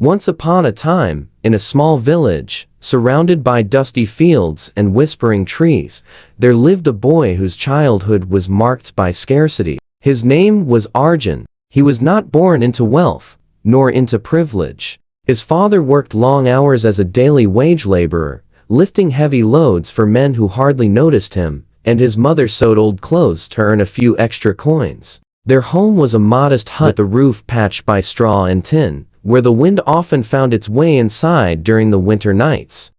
Once upon a time, in a small village, surrounded by dusty fields and whispering trees, there lived a boy whose childhood was marked by scarcity. His name was Arjun. He was not born into wealth, nor into privilege. His father worked long hours as a daily wage laborer, lifting heavy loads for men who hardly noticed him, and his mother sewed old clothes to earn a few extra coins. Their home was a modest hut, the roof patched by straw and tin, where the wind often found its way inside during the winter nights.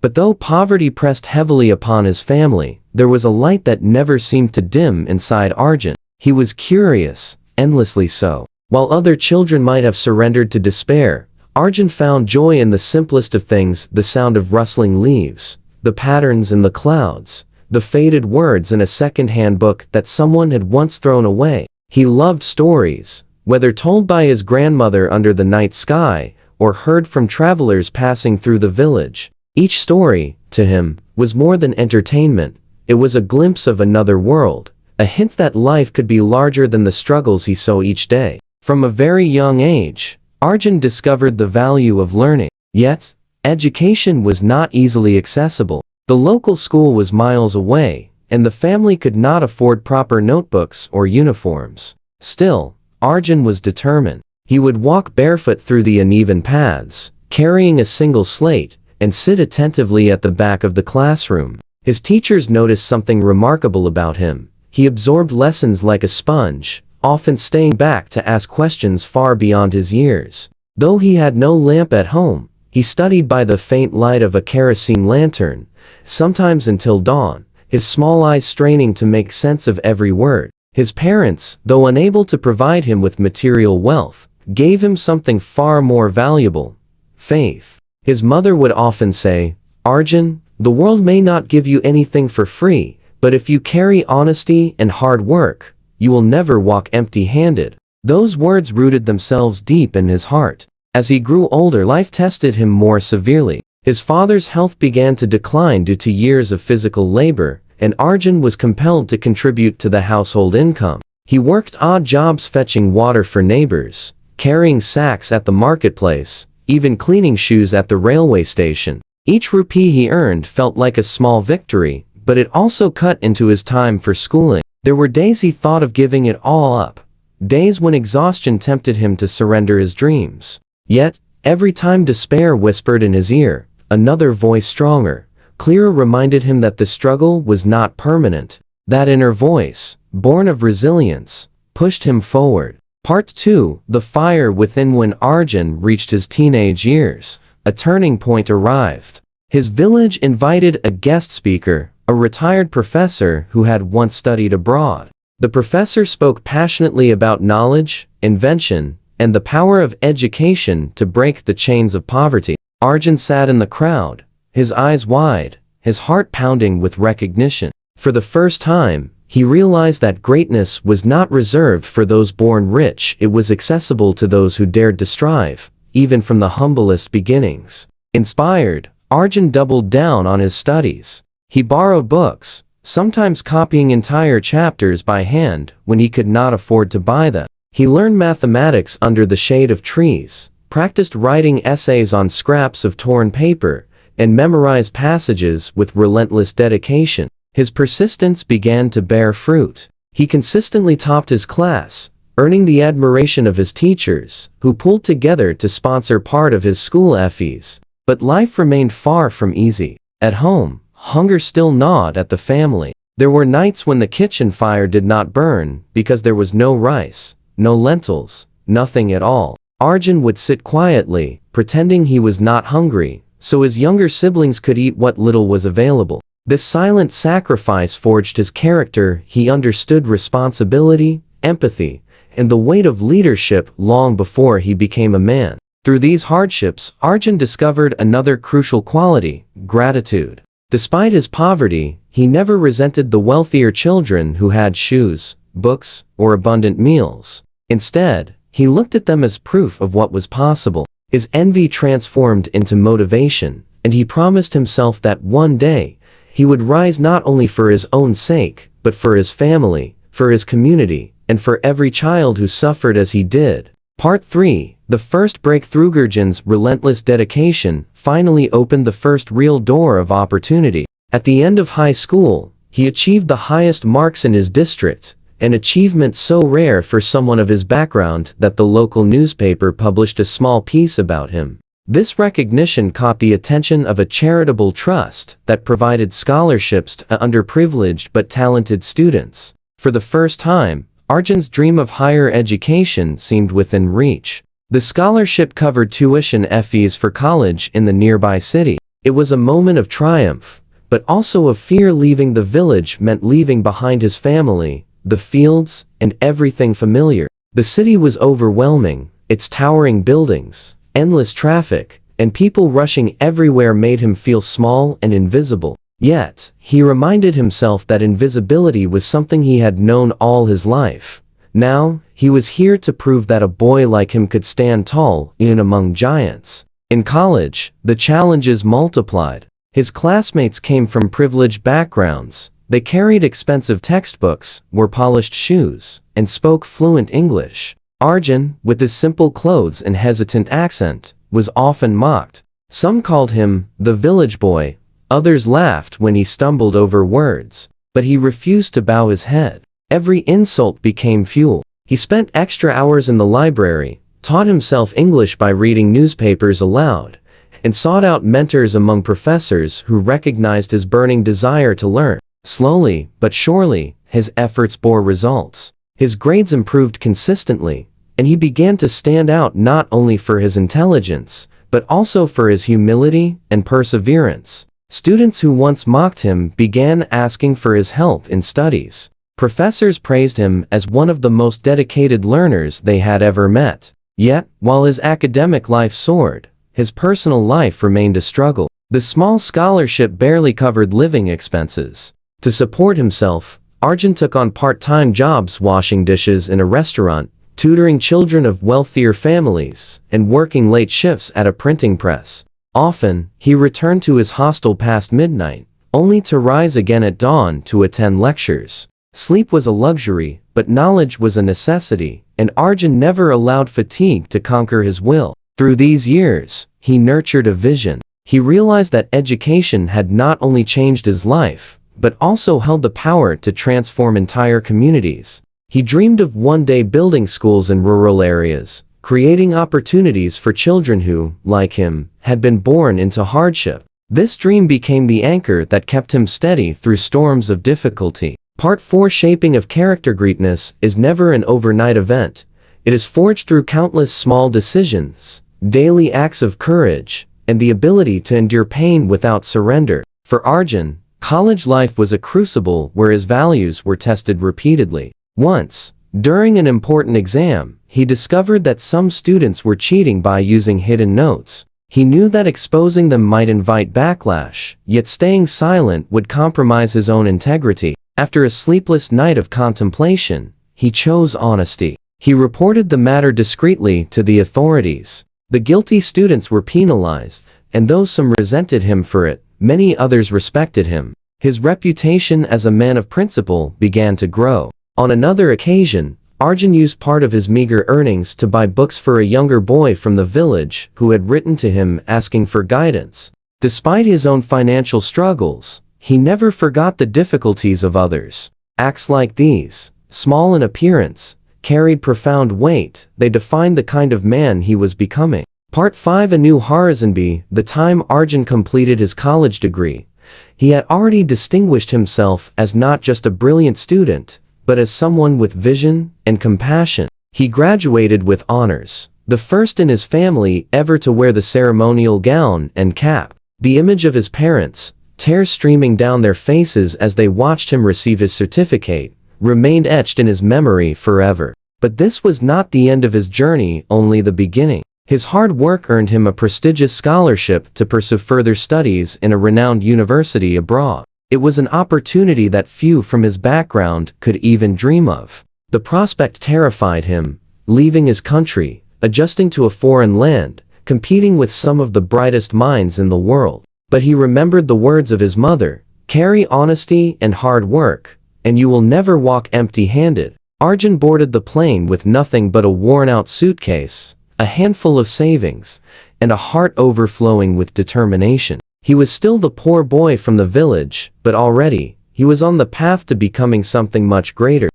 But though poverty pressed heavily upon his family, there was a light that never seemed to dim inside Arjun. He was curious, endlessly so. While other children might have surrendered to despair, Arjun found joy in the simplest of things: the sound of rustling leaves, the patterns in the clouds, the faded words in a second-hand book that someone had once thrown away. He loved stories, whether told by his grandmother under the night sky, or heard from travelers passing through the village. Each story, to him, was more than entertainment. It was a glimpse of another world, a hint that life could be larger than the struggles he saw each day. From a very young age, Arjun discovered the value of learning. Yet, education was not easily accessible. The local school was miles away, and the family could not afford proper notebooks or uniforms. Still, Arjun was determined. He would walk barefoot through the uneven paths, carrying a single slate, and sit attentively at the back of the classroom. His teachers noticed something remarkable about him. He absorbed lessons like a sponge, often staying back to ask questions far beyond his years. Though he had no lamp at home, he studied by the faint light of a kerosene lantern, sometimes until dawn, his small eyes straining to make sense of every word. His parents, though unable to provide him with material wealth, gave him something far more valuable: faith. His mother would often say, "Arjun, the world may not give you anything for free, but if you carry honesty and hard work, you will never walk empty-handed." Those words rooted themselves deep in his heart. As he grew older, life tested him more severely. His father's health began to decline due to years of physical labor, and Arjun was compelled to contribute to the household income. He worked odd jobs fetching water for neighbors, carrying sacks at the marketplace, even cleaning shoes at the railway station. Each rupee he earned felt like a small victory, but it also cut into his time for schooling. There were days he thought of giving it all up, days when exhaustion tempted him to surrender his dreams. Yet, every time despair whispered in his ear, another voice stronger, clearer, reminded him that the struggle was not permanent. That inner voice, born of resilience, pushed him forward. Part 2: The Fire Within. When Arjun reached his teenage years, a turning point arrived. His village invited a guest speaker, a retired professor who had once studied abroad. The professor spoke passionately about knowledge, invention, and the power of education to break the chains of poverty. Arjun sat in the crowd, his eyes wide, his heart pounding with recognition. For the first time, he realized that greatness was not reserved for those born rich. It was accessible to those who dared to strive, even from the humblest beginnings. Inspired, Arjun doubled down on his studies. He borrowed books, sometimes copying entire chapters by hand when he could not afford to buy them. He learned mathematics under the shade of trees, practiced writing essays on scraps of torn paper, and memorized passages with relentless dedication. His persistence began to bear fruit. He consistently topped his class, earning the admiration of his teachers, who pulled together to sponsor part of his school fees. But life remained far from easy. At home, hunger still gnawed at the family. There were nights when the kitchen fire did not burn because there was no rice, no lentils, nothing at all. Arjun would sit quietly, pretending he was not hungry, so his younger siblings could eat what little was available. This silent sacrifice forged his character. He understood responsibility, empathy, and the weight of leadership long before he became a man. Through these hardships, Arjun discovered another crucial quality: gratitude. Despite his poverty, he never resented the wealthier children who had shoes, books, or abundant meals. Instead, he looked at them as proof of what was possible. His envy transformed into motivation, and he promised himself that one day, he would rise not only for his own sake, but for his family, for his community, and for every child who suffered as he did. Part 3. The first breakthrough. Arjun's relentless dedication finally opened the first real door of opportunity. At the end of high school, he achieved the highest marks in his district, an achievement so rare for someone of his background that the local newspaper published a small piece about him. This recognition caught the attention of a charitable trust that provided scholarships to underprivileged but talented students. For the first time, Arjun's dream of higher education seemed within reach. The scholarship covered tuition fees for college in the nearby city. It was a moment of triumph, but also of fear. Leaving the village meant leaving behind his family, the fields, and everything familiar. The city was overwhelming, its towering buildings, endless traffic, and people rushing everywhere made him feel small and invisible. Yet, he reminded himself that invisibility was something he had known all his life. Now, he was here to prove that a boy like him could stand tall, even among giants. In college, the challenges multiplied. His classmates came from privileged backgrounds. They carried expensive textbooks, wore polished shoes, and spoke fluent English. Arjun, with his simple clothes and hesitant accent, was often mocked. Some called him the village boy. Others laughed when he stumbled over words, but he refused to bow his head. Every insult became fuel. He spent extra hours in the library, taught himself English by reading newspapers aloud, and sought out mentors among professors who recognized his burning desire to learn. Slowly, but surely, his efforts bore results. His grades improved consistently, and he began to stand out not only for his intelligence, but also for his humility and perseverance. Students who once mocked him began asking for his help in studies. Professors praised him as one of the most dedicated learners they had ever met. Yet, while his academic life soared, his personal life remained a struggle. The small scholarship barely covered living expenses. To support himself, Arjun took on part-time jobs washing dishes in a restaurant, tutoring children of wealthier families, and working late shifts at a printing press. Often, he returned to his hostel past midnight, only to rise again at dawn to attend lectures. Sleep was a luxury, but knowledge was a necessity, and Arjun never allowed fatigue to conquer his will. Through these years, he nurtured a vision. He realized that education had not only changed his life, but also held the power to transform entire communities. He dreamed of one day building schools in rural areas, creating opportunities for children who, like him, had been born into hardship. This dream became the anchor that kept him steady through storms of difficulty. Part 4. Shaping of character. Greatness is never an overnight event. It is forged through countless small decisions, daily acts of courage, and the ability to endure pain without surrender. For Arjun, college life was a crucible where his values were tested repeatedly. Once, during an important exam, he discovered that some students were cheating by using hidden notes. He knew that exposing them might invite backlash, yet staying silent would compromise his own integrity. After a sleepless night of contemplation, he chose honesty. He reported the matter discreetly to the authorities. The guilty students were penalized, and though some resented him for it, many others respected him. His reputation as a man of principle began to grow. On another occasion, Arjun used part of his meager earnings to buy books for a younger boy from the village who had written to him asking for guidance. Despite his own financial struggles, he never forgot the difficulties of others. Acts like these, small in appearance, carried profound weight. They defined the kind of man he was becoming. Part 5. A new horizon. By the time Arjun completed his college degree, he had already distinguished himself as not just a brilliant student, but as someone with vision and compassion. He graduated with honors, the first in his family ever to wear the ceremonial gown and cap. The image of his parents, tears streaming down their faces as they watched him receive his certificate, remained etched in his memory forever. But this was not the end of his journey, only the beginning. His hard work earned him a prestigious scholarship to pursue further studies in a renowned university abroad. It was an opportunity that few from his background could even dream of. The prospect terrified him, leaving his country, adjusting to a foreign land, competing with some of the brightest minds in the world. But he remembered the words of his mother, "Carry honesty and hard work, and you will never walk empty-handed." Arjun boarded the plane with nothing but a worn-out suitcase, a handful of savings, and a heart overflowing with determination. He was still the poor boy from the village, but already, he was on the path to becoming something much greater.